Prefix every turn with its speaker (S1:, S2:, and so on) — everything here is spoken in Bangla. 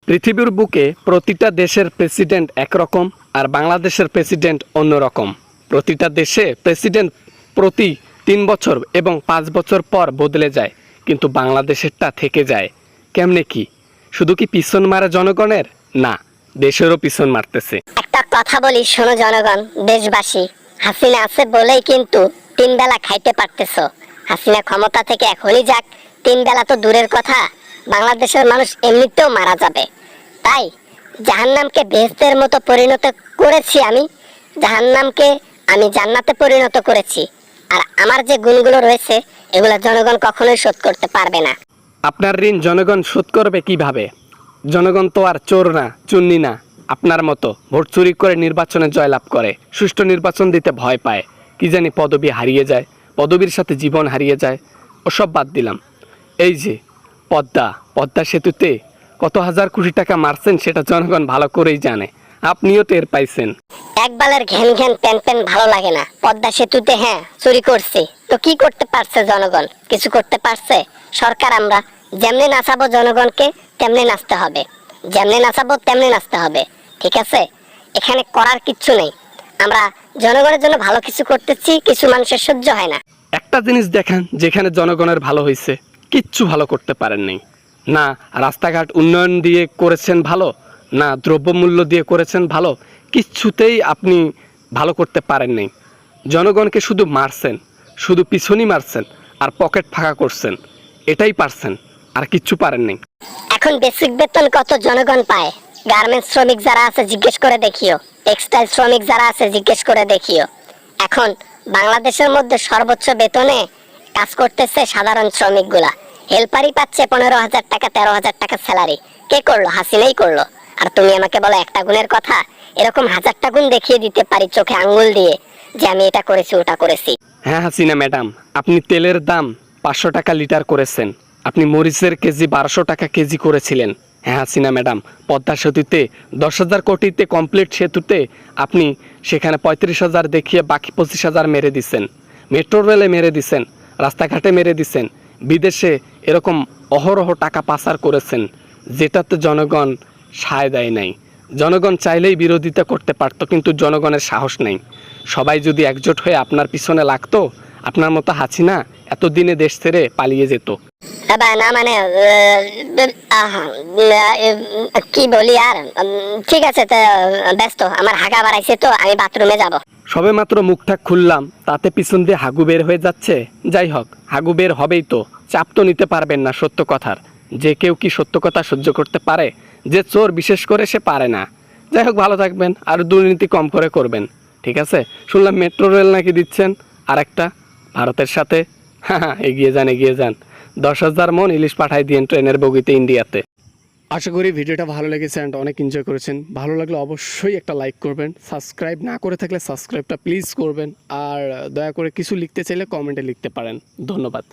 S1: পৃথিবীর বুকে প্রতিটা দেশের প্রেসিডেন্ট একরকম আর বাংলাদেশের প্রেসিডেন্ট অন্যরকম। প্রতিটা দেশে প্রেসিডেন্ট প্রতি 3 বছর এবং 5 বছর পর বদলে যায়, কিন্তু বাংলাদেশেরটা থেকে যায়। কেমনে কি? শুধু কি পিছন মারে জনগণের? না, দেশেরও পিছন মারতেছে।
S2: একটা কথা বলি শোনো জনগণ, দেশবাসী, হাসিনা আছে বলেই কিন্তু 3 বেলা খাইতে পারতেছো। হাসিনা ক্ষমতা থেকে এখনই যাক, 3 বেলা তো দূরের কথা, বাংলাদেশের মানুষ এমনিতেও মারা যাবে। তাই জাহান্নামকে বেহেশতের মতো পরিণত করেছি আমি, জাহান্নামকে আমি জান্নাতে পরিণত করেছি। আর আমার যে গুণগুলো রয়েছে এগুলো জনগণ কখনোই শোধ করতে পারবে না।
S1: আপনার ঋণ জনগণ শোধ করবে কিভাবে? জনগণ তো আর চোর না, চুন্নি না। আপনার মতো ভোট চুরি করে নির্বাচনে জয়লাভ করে, সুষ্ঠু নির্বাচন দিতে ভয় পায়, কি জানি পদবি হারিয়ে যায়, পদবীর সাথে জীবন হারিয়ে যায়। ওসব বাদ দিলাম। এই যে পদ্মা সেতুতে কত হাজার কোটি টাকা মারছেন সেটা জনগণ ভালো করেই জানে, আপনিও টের পাইছেন।
S2: একবালের ঘ্যান ঘ্যান প্যান প্যান ভালো লাগে না। পদ্মা সেতুতে হ্যাঁ চুরি করছি, তো কি করতে পারছে জনগণ? কিছু করতে পারছে? সরকার আমরা যেমনি নাচাবো জনগণকে তেমনি নাচতে হবে, যেমনি নাচাবো তেমনি নাচতে হবে, ঠিক আছে? এখানে করার কিচ্ছু নেই। আমরা জনগণের জন্য ভালো কিছু করতেছি, কিছু মানুষের সহ্য হয় না।
S1: একটা জিনিস দেখেন, যেখানে জনগণের ভালো হয়েছে, কিচ্ছু ভালো করতে পারেননি। না রাস্তাঘাট উন্নয়ন দিয়ে করেছেন ভালো, না দ্রব্যমূল্য দিয়ে করেছেন ভালো, কিচ্ছুতেই আপনি ভালো করতে পারেননি। জনগণকে শুধু মারছেন, শুধু পিছনই মারছেন আর পকেট ফাঁকা করছেন, এটাই পারছেন, আর কিচ্ছু পারেননি।
S2: এখন বেসিক বেতন কত জনগণ পায়? গার্মেন্টস শ্রমিক যারা আছে জিজ্ঞেস করে দেখিও, টেক্সটাইল শ্রমিক যারা আছে জিজ্ঞেস করে দেখিও। এখন বাংলাদেশের মধ্যে সর্বোচ্চ বেতনে কাজ করতেছে সাধারণ শ্রমিকগুলা। হেল্পারই পাচ্ছে 15,000 টাকা, 13,000 টাকা স্যালারি। কে করলো? হাসিনাই করলো। আর তুমি আমাকে বলো একটা গুণের কথা? এরকম 1000টা গুণ দেখিয়ে দিতে পারি চোখে আঙ্গুল দিয়ে যে আমি এটা করেছি ওটা করেছি।
S1: হ্যাঁ হাসিনা ম্যাডাম, আপনি তেলের দাম 500 টাকা লিটার করেছেন, আপনি মরিচের কেজি 1200 টাকা কেজি করেছিলেন। হ্যাঁ হাসিনা ম্যাডাম, পদ্মা সেতুতে 10,000 কোটিতে কমপ্লিট সেতুতে আপনি সেখানে 35,000 দেখিয়ে বাকি 25,000 মেরে দিচ্ছেন। মেট্রো রেলে মেরে দিচ্ছেন, রাস্তাঘাটে মেরে দিচ্ছেন, বিদেশে এরকম অহরহ টাকা পাচার করেছেন, যেটাতে জনগণ সায় দেয় নাই। জনগণ চাইলেই বিরোধিতা করতে পারতো, কিন্তু জনগণের সাহস নেই। সবাই যদি একজোট হয়ে আপনার পিছনে লাগতো, আপনার মতো হাসিনা এতদিনে দেশ ছেড়ে পালিয়ে যেত।
S2: না মানে কি বলি আর, ঠিক আছে তো, ব্যস্ত, আমার হাগা বাড়াইছে তো আমি বাথরুমে যাব।
S1: সবে মাত্র মুখটা খুললাম, তাতে পিছন দিয়ে হাগু বের হয়ে যাচ্ছে। যাই হোক, হাগু বের হবেই তো, চাপ তো নিতে পারবেন না সত্য কথার। যে কেউ কি সত্য কথা সহ্য করতে পারে? যে চোর বিশেষ করে সে পারে না। যাই হোক, ভালো থাকবেন আর দুর্নীতি কম করে করবেন, ঠিক আছে? শুনলাম মেট্রো রেল নাকি দিচ্ছেন আর একটা ভারতের সাথে। হ্যাঁ, এগিয়ে যান এগিয়ে যান। 10,000 মন ইলিশ পাঠাই দিয়েন ট্রেনের বগিতে ইন্ডিয়াতে। আশা করি ভিডিওটা ভালো লেগেছে অ্যান্ড অনেক এনজয় করেছেন। ভালো লাগলে অবশ্যই একটা লাইক করবেন, সাবস্ক্রাইব না করে থাকলে সাবস্ক্রাইবটা প্লিজ করবেন, আর দয়া করে কিছু লিখতে চাইলে কমেন্টে লিখতে পারেন। ধন্যবাদ।